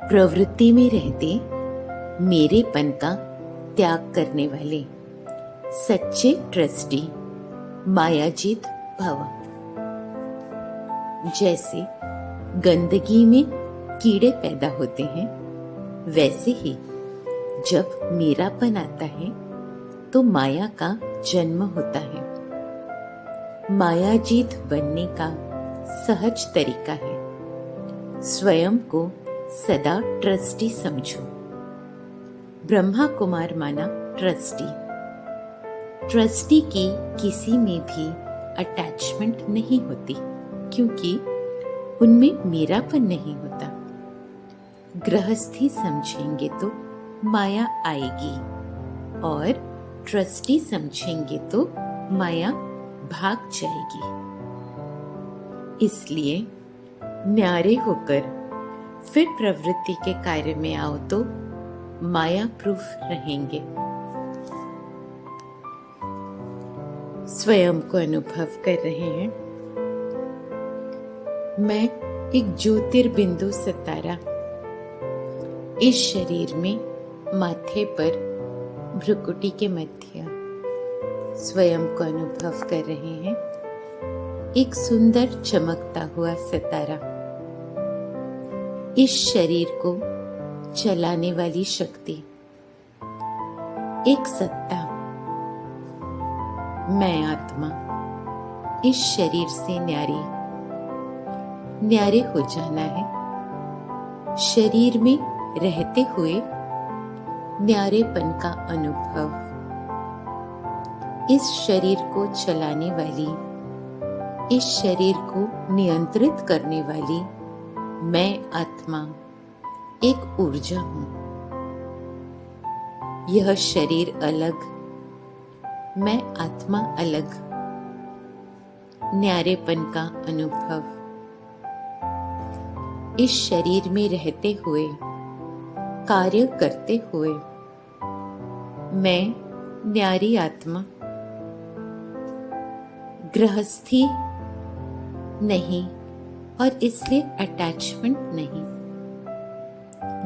प्रवृत्ति में रहते मेरेपन का त्याग करने वाले सच्चे ट्रस्टी मायाजीत भव। जैसे गंदगी में कीड़े पैदा होते हैं, वैसे ही जब मेरापन आता है तो माया का जन्म होता है। मायाजीत बनने का सहज तरीका है स्वयं को सदा ट्रस्टी समझो। ब्रह्मा कुमार माना ट्रस्टी। ट्रस्टी की किसी में भी अटैचमेंट नहीं होती, क्योंकि उनमें मेरापन नहीं होता। गृहस्थी समझेंगे तो माया आएगी और ट्रस्टी समझेंगे तो माया भाग जाएगी। इसलिए न्यारे होकर फिर प्रवृत्ति के कार्य में आओ तो माया प्रूफ रहेंगे। स्वयं को अनुभव कर रहे हैं, मैं एक ज्योतिर्बिंदु सितारा इस शरीर में माथे पर भ्रुकुटी के मध्य स्वयं को अनुभव कर रहे हैं। एक सुंदर चमकता हुआ सितारा इस शरीर को चलाने वाली शक्ति, एक सत्ता, मैं आत्मा इस शरीर से न्यारे हो जाना है। शरीर में रहते हुए न्यारेपन का अनुभव। इस शरीर को चलाने वाली, इस शरीर को नियंत्रित करने वाली मैं आत्मा एक ऊर्जा हूं। यह शरीर अलग, मैं आत्मा अलग। न्यारेपन का अनुभव। इस शरीर में रहते हुए, कार्य करते हुए मैं न्यारी आत्मा। गृहस्थी नहीं और इसलिए अटैचमेंट नहीं।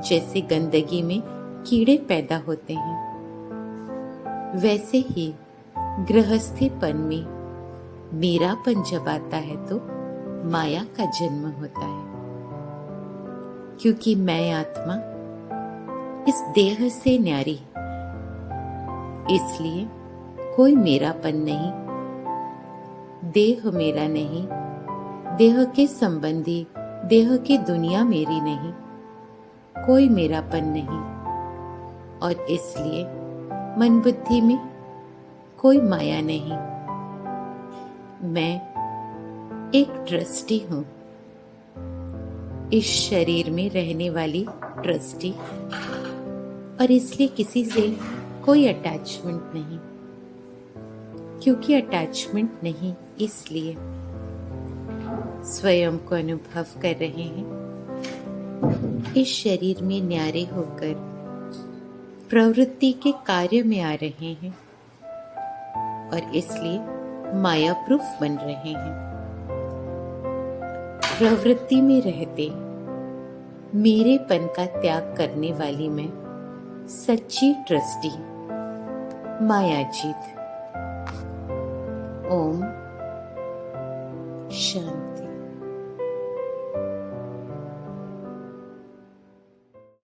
जैसे गंदगी में कीड़े पैदा होते हैं, वैसे ही गृहस्थीपन में मेरापन जब आता है तो माया का जन्म होता है। क्योंकि मैं आत्मा इस देह से न्यारी, इसलिए कोई मेरापन नहीं। देह मेरा नहीं, देह के संबंधी, देह की दुनिया मेरी नहीं, कोई मेरापन नहीं। और इसलिए मन बुद्धि में कोई माया नहीं। मैं एक ट्रस्टी हूं, इस शरीर में रहने वाली ट्रस्टी, और इसलिए किसी से कोई अटैचमेंट नहीं। क्योंकि अटैचमेंट नहीं, इसलिए स्वयं को अनुभव कर रहे हैं। इस शरीर में न्यारे होकर प्रवृत्ति के कार्य में आ रहे हैं और इसलिए माया प्रूफ बन रहे हैं। प्रवृत्ति में रहते मेरेपन का त्याग करने वाली मैं सच्ची ट्रस्टी मायाजीत। ओम शांति।